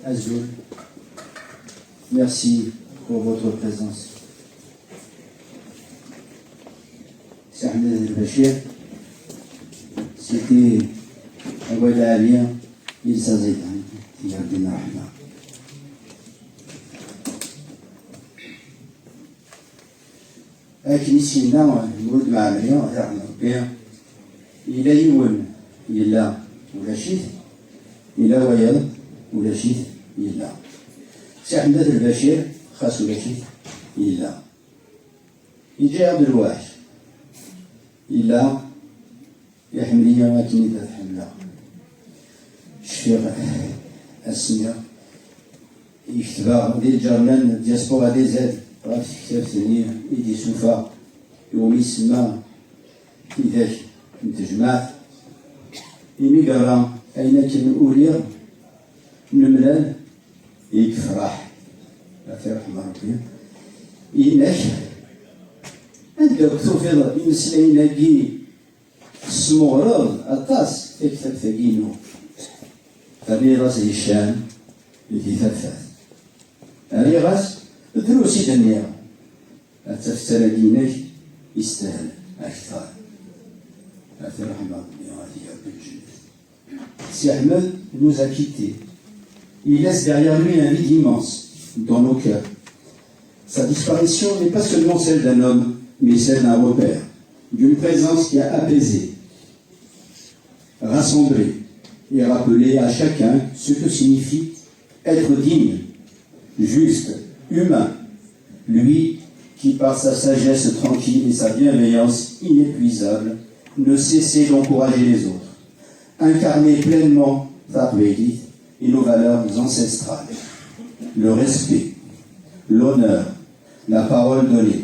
Azul, merci pour votre présence. C'est Ahmed El-Bachir, c'était Awad Alien, il s'agit il y a des narines. لكن سينا نقول مع مريم تاع ربي إلا يون إلا ولا شيء إلا ويا ولا شيء إلا سي أحمد البشير خاص ولا شيء إلا يجي عبد الواحد إلا يحملية ما كني تحملها الشيخ السمية يكتبها ديال الجرنان دياسبورا دي زاد راه في كتاب ثاني يدي سوفا يوم يسمى كيفاش نتجمع يمي قرا أين كان أولياء نملال يفرح في رحمة ربي إنك عندك توفيض ينسلين كي سمغرض أطاس في كتاب ثقينو فبي راس هشام اللي ثلاثات أري غاس دروسي دنيا أتفسر دينك يستاهل أكثر في رحمة ربي غادي بالجنة. Si Ahmed nous a quittés, il laisse derrière lui un vide immense dans nos cœurs. Sa disparition n'est pas seulement celle d'un homme, mais celle d'un repère, d'une présence qui a apaisé, rassemblé et rappelé à chacun ce que signifie être digne, juste, humain. Lui qui, par sa sagesse tranquille et sa bienveillance inépuisable, ne cessait d'encourager les autres. Incarner pleinement Tarbéli et nos valeurs ancestrales, le respect, l'honneur, la parole donnée,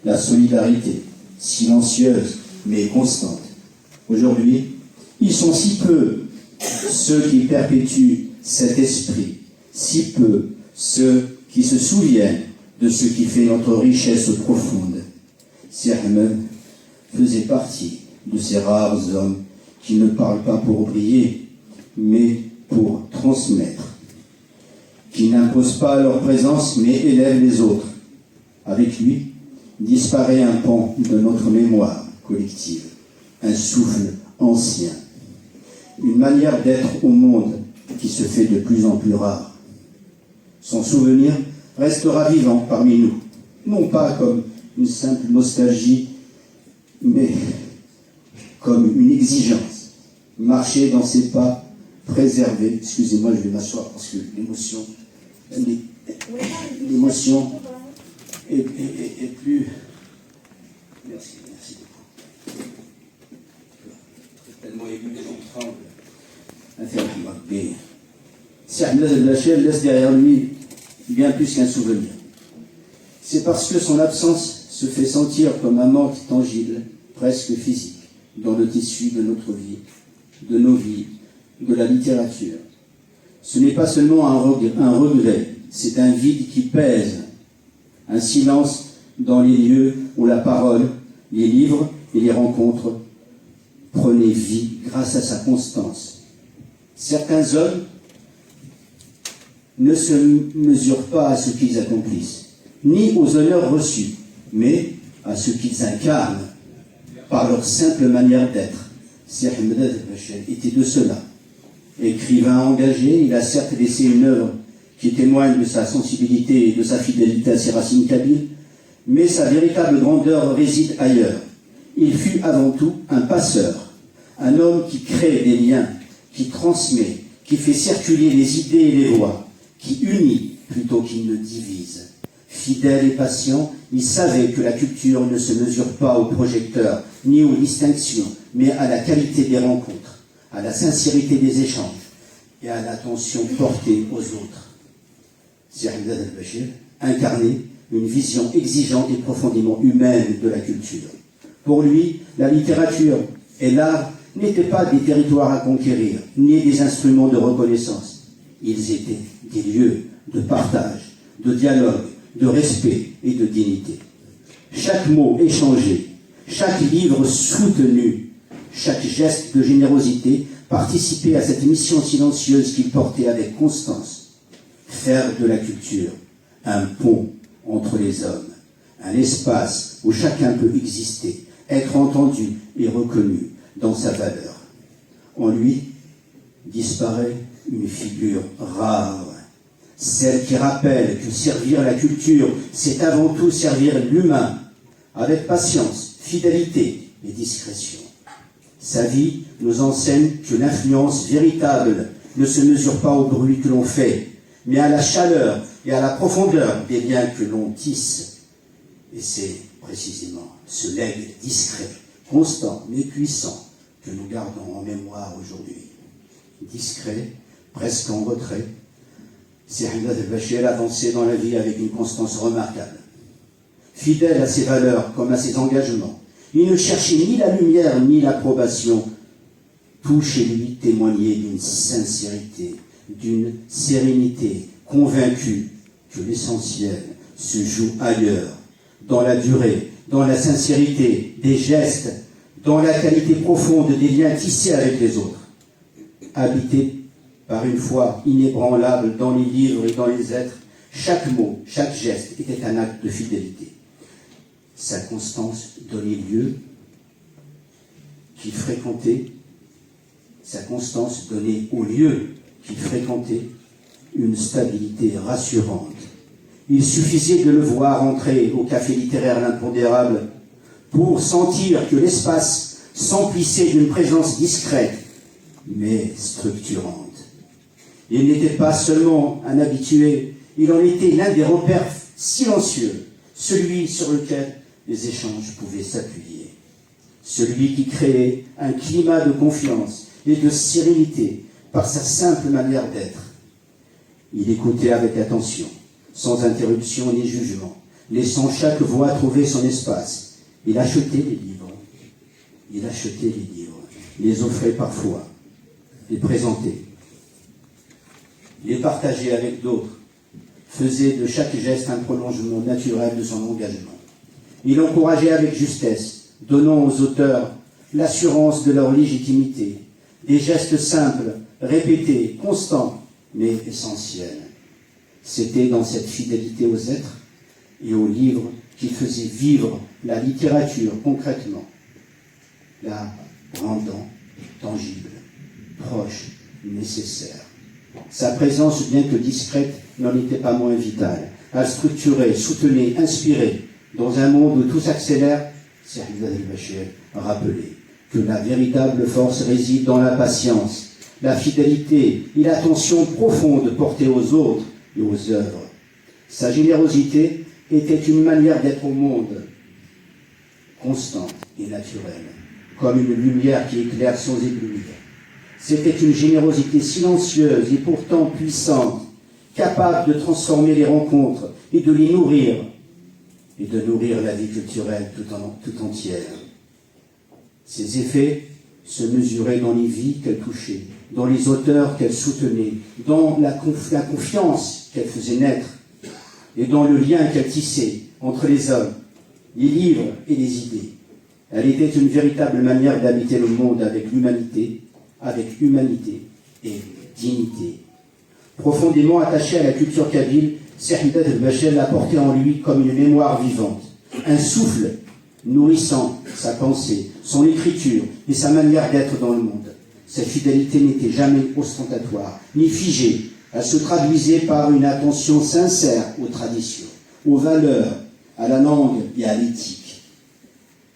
la solidarité, silencieuse mais constante. Aujourd'hui, ils sont si peu ceux qui perpétuent cet esprit, si peu ceux qui se souviennent de ce qui fait notre richesse profonde. Si Ahmed faisait partie de ces rares hommes qui ne parlent pas pour briller, mais pour transmettre, qui n'imposent pas leur présence, mais élèvent les autres. Avec lui, disparaît un pan de notre mémoire collective, un souffle ancien, une manière d'être au monde qui se fait de plus en plus rare. Son souvenir restera vivant parmi nous, non pas comme une simple nostalgie, mais comme une exigence. Marcher dans ses pas, préserver. Excusez-moi, je vais m'asseoir parce que l'émotion est plus... Merci beaucoup. Tellement ému que j'en tremble. Si Ahmed El-Bachir laisse derrière lui bien plus qu'un souvenir. C'est parce que son absence se fait sentir comme un manque tangible, presque physique, dans le tissu de notre vie, de nos vies, de la littérature. Ce n'est pas seulement un regret, c'est un vide qui pèse, un silence dans les lieux où la parole, les livres et les rencontres prenaient vie grâce à sa constance. Certains hommes ne se mesurent pas à ce qu'ils accomplissent, ni aux honneurs reçus, mais à ce qu'ils incarnent par leur simple manière d'être. Si Ahmed El-Bachir était de cela. Écrivain engagé, il a certes laissé une œuvre qui témoigne de sa sensibilité et de sa fidélité à ses racines kabyles, mais sa véritable grandeur réside ailleurs. Il fut avant tout un passeur, un homme qui crée des liens, qui transmet, qui fait circuler les idées et les voix, qui unit plutôt qu'il ne divise. Fidèle et patient, il savait que la culture ne se mesure pas au projecteur, ni aux distinctions, mais à la qualité des rencontres, à la sincérité des échanges et à l'attention portée aux autres. Si Ahmed El-Bachir incarnait une vision exigeante et profondément humaine de la culture. Pour lui, la littérature et l'art n'étaient pas des territoires à conquérir, ni des instruments de reconnaissance. Ils étaient des lieux de partage, de dialogue, de respect et de dignité. Chaque mot échangé, chaque livre soutenu, chaque geste de générosité participait à cette mission silencieuse qu'il portait avec constance. faire de la culture un pont entre les hommes, un espace où chacun peut exister, être entendu et reconnu dans sa valeur. En lui disparaît une figure rare, celle qui rappelle que servir la culture, c'est avant tout servir l'humain, avec patience, fidélité et discrétion. Sa vie nous enseigne que l'influence véritable ne se mesure pas au bruit que l'on fait, mais à la chaleur et à la profondeur des liens que l'on tisse. Et c'est précisément ce legs discret, constant, mais puissant que nous gardons en mémoire aujourd'hui. Discret, presque en retrait, Seydi Hamdani al-Bachir avançait dans la vie avec une constance remarquable. Fidèle à ses valeurs comme à ses engagements, il ne cherchait ni la lumière ni l'approbation. Tout chez lui témoignait d'une sincérité, d'une sérénité, convaincu que l'essentiel se joue ailleurs, dans la durée, dans la sincérité des gestes, dans la qualité profonde des liens tissés avec les autres. Habité par une foi inébranlable dans les livres et dans les êtres, chaque mot, chaque geste était un acte de fidélité. Sa constance donnait lieu qu'il fréquentait, sa constance donnait au lieu qu'il fréquentait une stabilité rassurante. Il suffisait de le voir entrer au café littéraire L'Impondérable pour sentir que l'espace s'emplissait d'une présence discrète, mais structurante. Il n'était pas seulement un habitué, il en était l'un des repères silencieux, celui sur lequel les échanges pouvaient s'appuyer, celui qui créait un climat de confiance et de sérénité par sa simple manière d'être. Il écoutait avec attention, sans interruption ni jugement, laissant chaque voix trouver son espace. Il achetait les livres, les offrait parfois, les présentait, les partageait avec d'autres, faisait de chaque geste un prolongement naturel de son engagement. Il encourageait avec justesse, donnant aux auteurs l'assurance de leur légitimité, des gestes simples, répétés, constants, mais essentiels. C'était dans cette fidélité aux êtres et aux livres qu'il faisait vivre la littérature concrètement, la rendant tangible, proche, nécessaire. Sa présence, bien que discrète, n'en était pas moins vitale. Elle structurait, soutenait, inspirait. Dans un monde où tout s'accélère, Seydi Hamdani al-Bachir rappelait que la véritable force réside dans la patience, la fidélité et l'attention profonde portée aux autres et aux œuvres. Sa générosité était une manière d'être au monde, constante et naturelle, comme une lumière qui éclaire sans éblouir. C'était une générosité silencieuse et pourtant puissante, capable de transformer les rencontres et de les nourrir, et de nourrir la vie culturelle tout entière. Ses effets se mesuraient dans les vies qu'elle touchait, dans les auteurs qu'elle soutenait, dans la confiance qu'elle faisait naître, et dans le lien qu'elle tissait entre les hommes, les livres et les idées. Elle était une véritable manière d'habiter le monde avec humanité et dignité. Profondément attaché à la culture kabyle, Seydi Hamdani al-Bachir l'a porté en lui comme une mémoire vivante, un souffle nourrissant sa pensée, son écriture et sa manière d'être dans le monde. Cette fidélité n'était jamais ostentatoire, ni figée. Elle se traduisait par une attention sincère aux traditions, aux valeurs, à la langue et à l'éthique,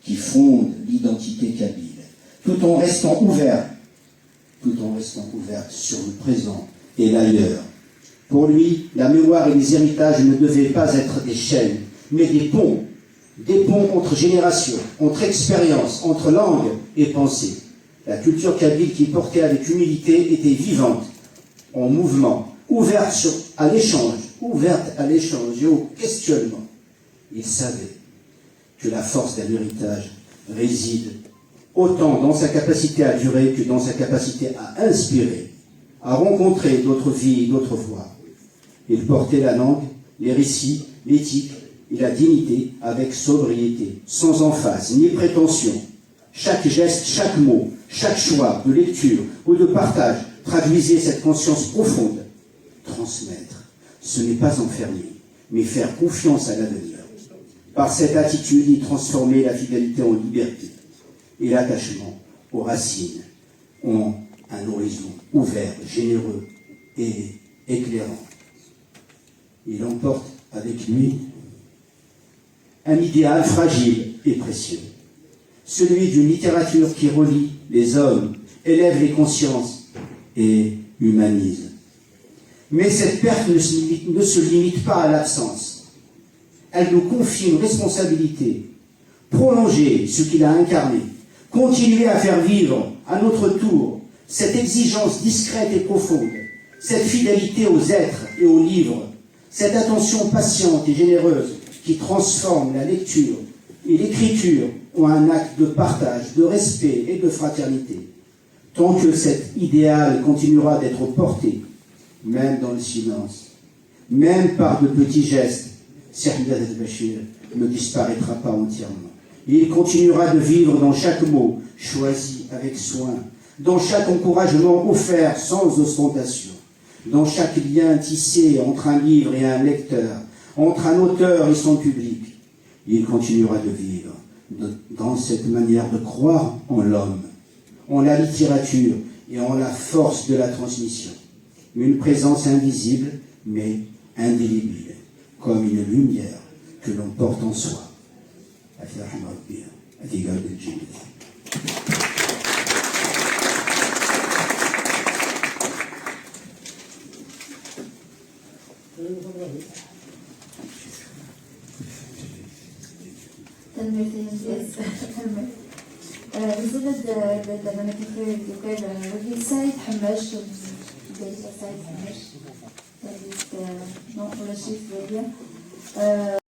qui fondent l'identité kabyle, tout en restant ouvert sur le présent et l'ailleurs. Pour lui, la mémoire et les héritages ne devaient pas être des chaînes, mais des ponts entre générations, entre expériences, entre langues et pensées. La culture kabyle qu'il portait avec humilité était vivante, en mouvement, ouverte à l'échange et au questionnement. Il savait que la force d'un héritage réside autant dans sa capacité à durer que dans sa capacité à inspirer, à rencontrer d'autres vies et d'autres voix. Il portait la langue, les récits, l'éthique et la dignité avec sobriété, sans emphase ni prétention. Chaque geste, chaque mot, chaque choix de lecture ou de partage traduisait cette conscience profonde. ce n'est pas enfermer, mais faire confiance à l'avenir. Par cette attitude, y transformer la fidélité en liberté et l'attachement aux racines ont un horizon ouvert, généreux et éclairant. Il emporte avec lui un idéal fragile et précieux, celui d'une littérature qui relie les hommes, élève les consciences et humanise. Mais cette perte ne se limite pas à l'absence. Elle nous confie une responsabilité, prolonger ce qu'il a incarné, continuer à faire vivre à notre tour cette exigence discrète et profonde, cette fidélité aux êtres et aux livres, cette attention patiente et généreuse qui transforme la lecture et l'écriture en un acte de partage, de respect et de fraternité. Tant que cet idéal continuera d'être porté, même dans le silence, même par de petits gestes, Saïd al-Bachir ne disparaîtra pas entièrement. Il continuera de vivre dans chaque mot choisi avec soin, dans chaque encouragement offert sans ostentation, dans chaque lien tissé entre un livre et un lecteur, entre un auteur et son public. Il continuera de vivre dans cette manière de croire en l'homme, en la littérature et en la force de la transmission. Une présence invisible, mais indélébile, comme une lumière que l'on porte en soi. بزيد دابا انا كيف قال وليد سعيد حماش سعيد حماش ولا شي